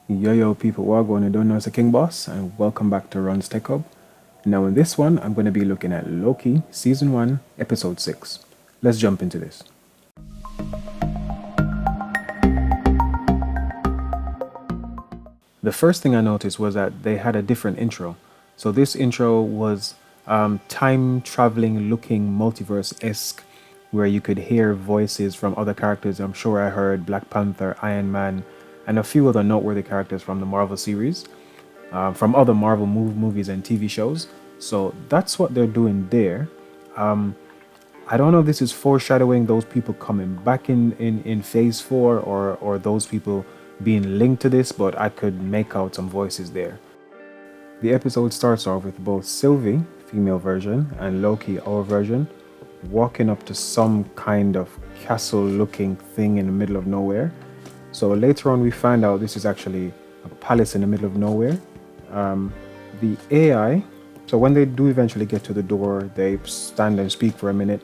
Yo people, wagwan, I don't know, it's a King Boss, and welcome back to RonsTechHub. Now in this one, I'm going to be looking at Loki Season 1, Episode 6. Let's jump into this. The first thing I noticed was that they had a different intro. So this intro was time traveling looking multiverse-esque, where you could hear voices from other characters. I'm sure I heard Black Panther, Iron Man, and a few other noteworthy characters from the Marvel series, from other Marvel movies and TV shows. So that's what they're doing there. I don't know if this is foreshadowing those people coming back in Phase 4 or those people being linked to this, but I could make out some voices there. The episode starts off with both Sylvie, female version, and Loki, our version, walking up to some kind of castle-looking thing in the middle of nowhere. So later on we find out this is actually a palace in the middle of nowhere. The AI, so when they do eventually get to the door, they stand and speak for a minute.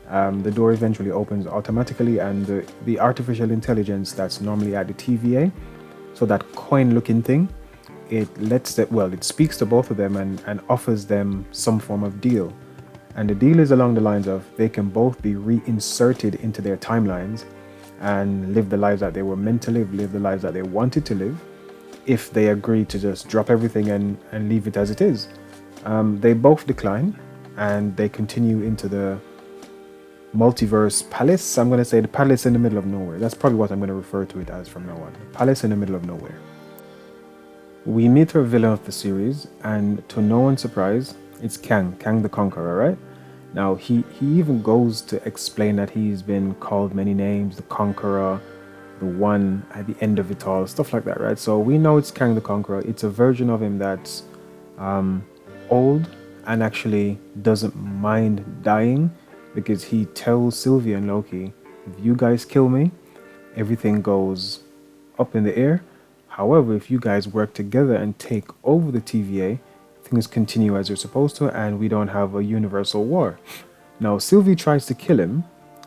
The door eventually opens automatically, and the artificial intelligence that's normally at the TVA, so that coin-looking thing, it speaks to both of them and offers them some form of deal. And the deal is along the lines of they can both be reinserted into their timelines and live the lives that they were meant to live the lives that they wanted to live, if they agree to just drop everything and leave it as it is. They both decline, and they continue into the multiverse palace. I'm going to say the palace in the middle of nowhere. That's probably what I'm going to refer to it as from now on. The palace in the middle of nowhere. We meet our villain of the series, and to no one's surprise, it's Kang the Conqueror, right? Now, he even goes to explain that he's been called many names, the Conqueror, the One at the end of it all, stuff like that, right? So we know it's Kang the Conqueror. It's a version of him that's old and actually doesn't mind dying, because he tells Sylvie and Loki, if you guys kill me, everything goes up in the air. However, if you guys work together and take over the TVA, things continue as they're supposed to, and we don't have a universal war. Now, Sylvie tries to kill him,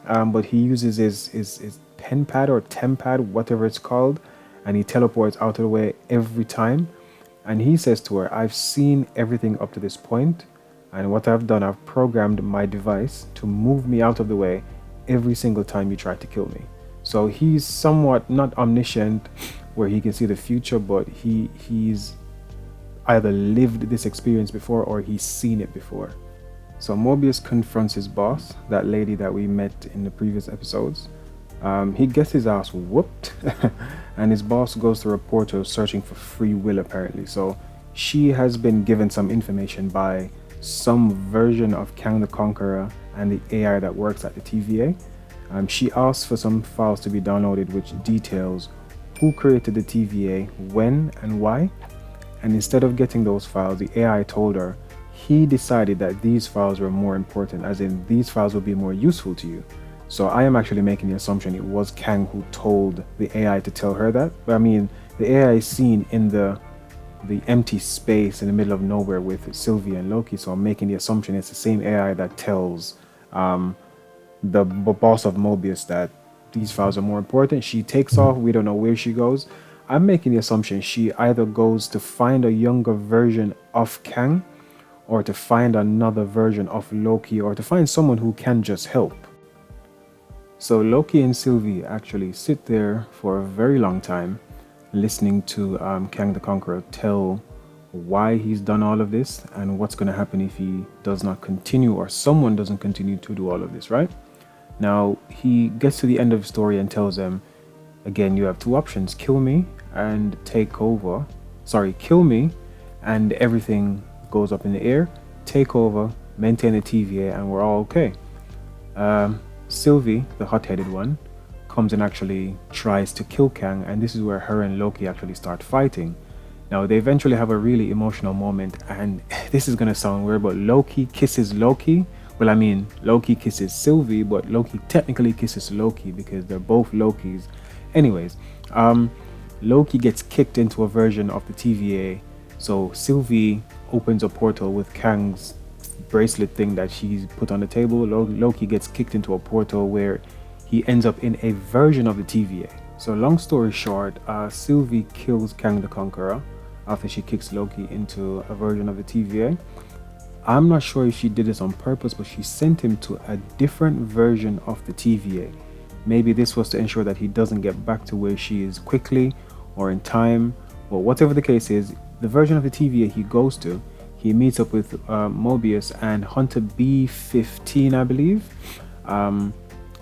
but he uses his pen pad or tempad, whatever it's called, and he teleports out of the way every time. And he says to her, I've seen everything up to this point, and what I've done, I've programmed my device to move me out of the way every single time you try to kill me. So he's somewhat not omniscient, where he can see the future, but he's either lived this experience before or he's seen it before. So Mobius confronts his boss, that lady that we met in the previous episodes. He gets his ass whooped, and his boss goes to report her searching for free will, apparently. So she has been given some information by some version of Kang the Conqueror and the AI that works at the TVA. She asks for some files to be downloaded which details who created the TVA, when and why. And instead of getting those files, the AI told her he decided that these files were more important, as in these files will be more useful to you. So I am actually making the assumption it was Kang who told the AI to tell her that. But I mean, the AI is seen in the empty space in the middle of nowhere with Sylvie and Loki, so I'm making the assumption it's the same AI that tells the boss of Mobius that these files are more important. She takes off, we don't know where she goes. I'm making the assumption she either goes to find a younger version of Kang, or to find another version of Loki, or to find someone who can just help. So Loki and Sylvie actually sit there for a very long time, listening to Kang the Conqueror tell why he's done all of this and what's going to happen if he does not continue, or someone doesn't continue to do all of this, right? Now, he gets to the end of the story and tells them, again, you have two options: kill me and take over. Sorry, kill me and everything goes up in the air. Take over, maintain the TVA, and we're all okay. Sylvie, the hot-headed one, comes and actually tries to kill Kang, and this is where her and Loki actually start fighting. Now, they eventually have a really emotional moment, and this is gonna sound weird, but Loki kisses Loki. Well, I mean, Loki kisses Sylvie, but Loki technically kisses Loki because they're both Lokis. Anyways, Loki gets kicked into a version of the TVA. So Sylvie opens a portal with Kang's bracelet thing that she's put on the table. Loki gets kicked into a portal where he ends up in a version of the TVA. So, long story short, Sylvie kills Kang the Conqueror after she kicks Loki into a version of the TVA. I'm not sure if she did this on purpose, but she sent him to a different version of the TVA. Maybe this was to ensure that he doesn't get back to where she is quickly or in time. But whatever the case is, the version of the TVA he goes to, he meets up with Mobius and Hunter B15, I believe. Um,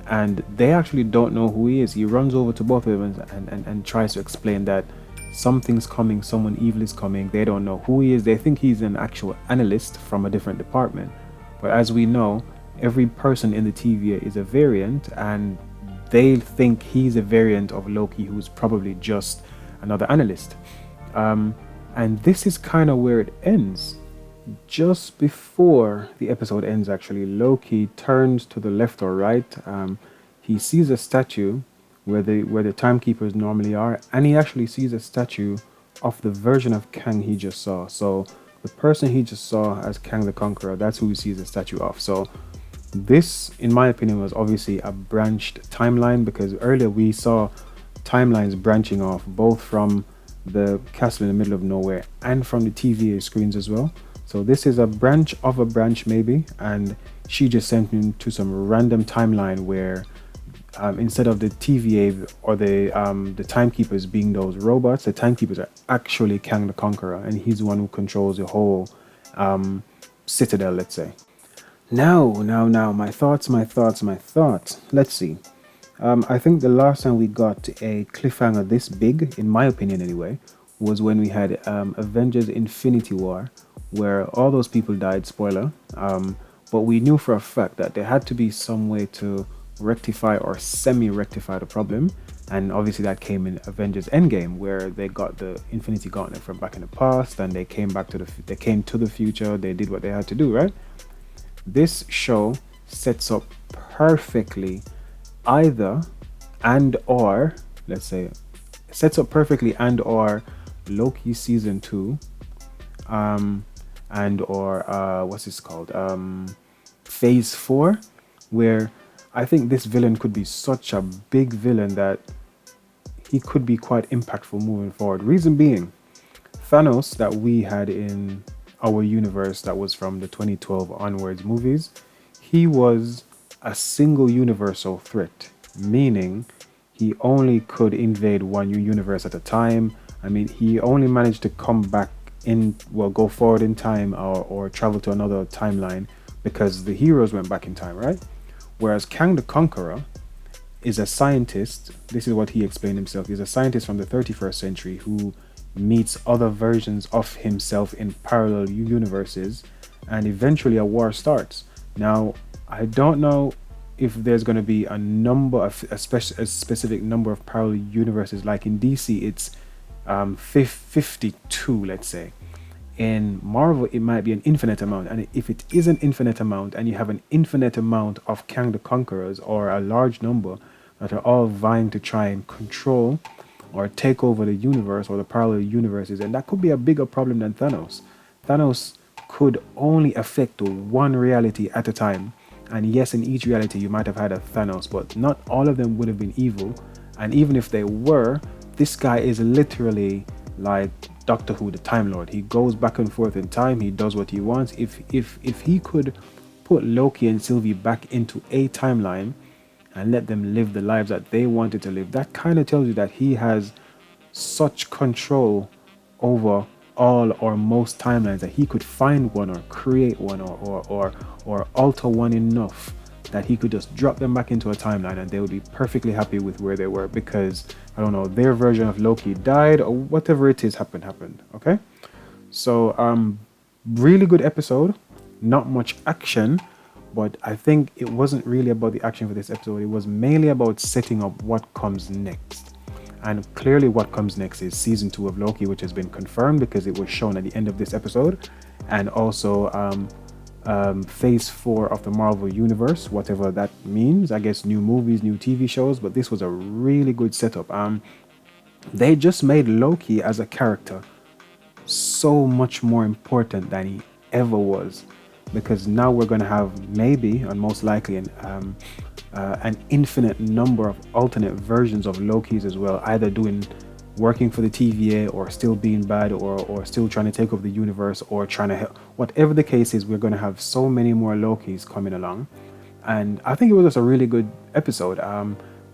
and they actually don't know who he is. He runs over to both of them and tries to explain that something's coming, someone evil is coming. They don't know who he is. They think he's an actual analyst from a different department. But as we know, every person in the TVA is a variant, and they think he's a variant of Loki who's probably just another analyst. And this is kind of where it ends. Just before the episode ends, actually, Loki turns to the left or right. He sees a statue where the timekeepers normally are, and he actually sees a statue of the version of Kang he just saw. So the person he just saw as Kang the Conqueror, that's who he sees the statue of. So this, in my opinion, was obviously a branched timeline, because earlier we saw timelines branching off both from the castle in the middle of nowhere and from the TVA screens as well. So this is a branch of a branch maybe, and she just sent me to some random timeline where instead of the TVA or the timekeepers being those robots, the timekeepers are actually Kang the Conqueror, and he's the one who controls the whole citadel, let's say. Now, my thoughts. Let's see. I think the last time we got a cliffhanger this big, in my opinion anyway, was when we had Avengers Infinity War, where all those people died, spoiler. But we knew for a fact that there had to be some way to rectify or semi-rectify the problem. And obviously that came in Avengers Endgame, where they got the Infinity Gauntlet from back in the past, and they came to the future, they did what they had to do, right? This show sets up perfectly either and or, let's say, sets up perfectly and or Loki season 2, and or what's this called? Phase 4, where I think this villain could be such a big villain that he could be quite impactful moving forward. Reason being, Thanos that we had in our universe that was from the 2012 onwards movies, he was a single universal threat, meaning he only could invade one universe at a time. I mean, he only managed to come back go forward in time or travel to another timeline because the heroes went back in time, right? Whereas Kang the Conqueror is a scientist. This is what he explained himself. He's a scientist from the 31st century who meets other versions of himself in parallel universes, and eventually a war starts. Now, I don't know if there's going to be a specific number of parallel universes. Like in DC, it's 52, let's say. In Marvel, it might be an infinite amount, and if it is an infinite amount, and you have an infinite amount of Kang the Conquerors, or a large number that are all vying to try and control or take over the universe or the parallel universes, and that could be a bigger problem than Thanos. Thanos could only affect one reality at a time, and yes, in each reality you might have had a Thanos, but not all of them would have been evil. And even if they were, this guy is literally like Doctor Who, the Time Lord. He goes back and forth in time. He does what he wants. If he could put Loki and Sylvie back into a timeline and let them live the lives that they wanted to live, that kind of tells you that he has such control over all or most timelines that he could find one or create one or alter one enough that he could just drop them back into a timeline and they would be perfectly happy with where they were, because I don't know, their version of Loki died or whatever it is happened. Okay, so really good episode. Not much action, but I think it wasn't really about the action for this episode. It was mainly about setting up what comes next. And clearly what comes next is season 2 of Loki, which has been confirmed because it was shown at the end of this episode. And also phase 4 of the Marvel universe, whatever that means. I guess new movies, new TV shows, but this was a really good setup. They just made Loki as a character so much more important than he ever was, because now we're going to have maybe and most likely an infinite number of alternate versions of Lokis as well, either working for the TVA or still being bad or still trying to take over the universe or trying to help. Whatever the case is, we're going to have so many more Lokis coming along. And I think it was just a really good episode.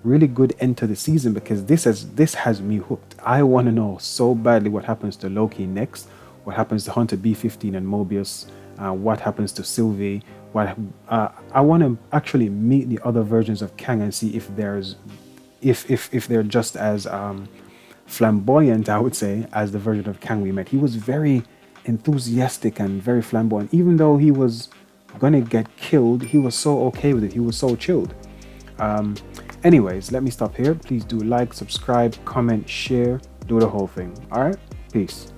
Really good end to the season because this has me hooked. I want to know so badly what happens to Loki next, what happens to Hunter B-15 and Mobius, what happens to Sylvie. I want to actually meet the other versions of Kang and see if they're just as flamboyant, I would say, as the version of Kang we met. He was very enthusiastic and very flamboyant. Even though he was gonna get killed, he was so okay with it. He was so chilled. Anyways, let me stop here. Please do like, subscribe, comment, share, do the whole thing. All right, peace.